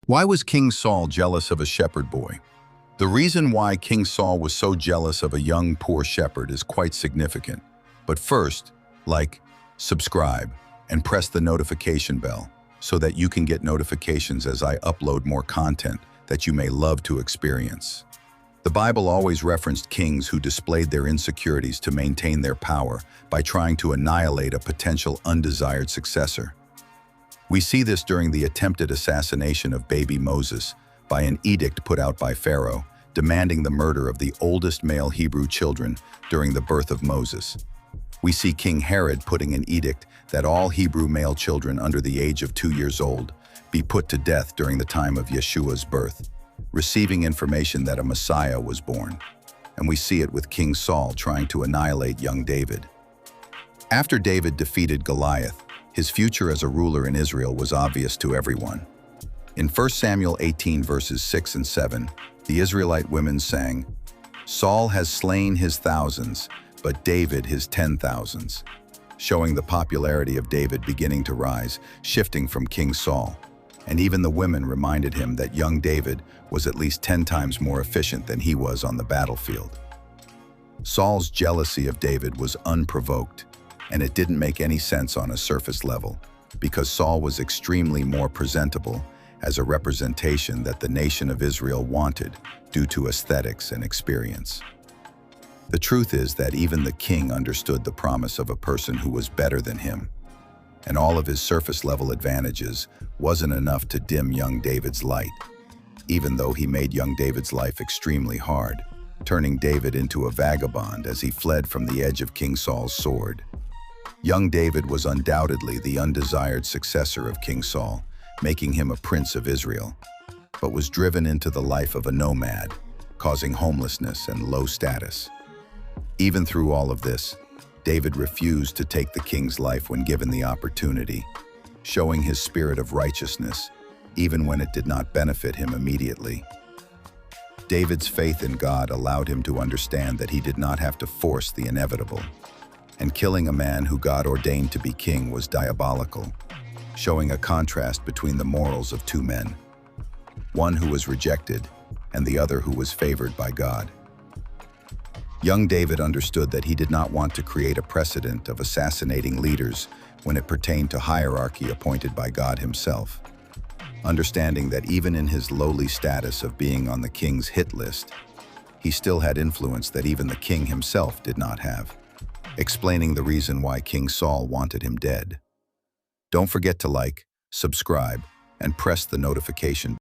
Why was King Saul jealous of a shepherd boy? The reason why King Saul was so jealous of a young poor shepherd is quite significant. But first, like, subscribe, and press the notification bell so that you can get notifications as I upload more content that you may love to experience. The Bible always referenced kings who displayed their insecurities to maintain their power by trying to annihilate a potential undesired successor. We see this during the attempted assassination of baby Moses by an edict put out by Pharaoh, demanding the murder of the oldest male Hebrew children during the birth of Moses. We see King Herod putting an edict that all Hebrew male children under the age of 2 years old be put to death during the time of Yeshua's birth, receiving information that a Messiah was born. And we see it with King Saul trying to annihilate young David. After David defeated Goliath, his future as a ruler in Israel was obvious to everyone. In 1 Samuel 18 verses 6 and 7, the Israelite women sang, "Saul has slain his thousands, but David his 10,000s," showing the popularity of David beginning to rise, shifting from King Saul. And even the women reminded him that young David was at least 10 times more efficient than he was on the battlefield. Saul's jealousy of David was unprovoked, and it didn't make any sense on a surface level, because Saul was extremely more presentable as a representation that the nation of Israel wanted due to aesthetics and experience. The truth is that even the king understood the promise of a person who was better than him, and all of his surface-level advantages wasn't enough to dim young David's light, even though he made young David's life extremely hard, turning David into a vagabond as he fled from the edge of King Saul's sword. Young David was undoubtedly the undesired successor of King Saul, making him a prince of Israel, but was driven into the life of a nomad, causing homelessness and low status. Even through all of this, David refused to take the king's life when given the opportunity, showing his spirit of righteousness, even when it did not benefit him immediately. David's faith in God allowed him to understand that he did not have to force the inevitable, and killing a man who God ordained to be king was diabolical, showing a contrast between the morals of two men, one who was rejected and the other who was favored by God. Young David understood that he did not want to create a precedent of assassinating leaders when it pertained to hierarchy appointed by God himself, understanding that even in his lowly status of being on the king's hit list, he still had influence that even the king himself did not have, explaining the reason why King Saul wanted him dead. Don't forget to like, subscribe, and press the notification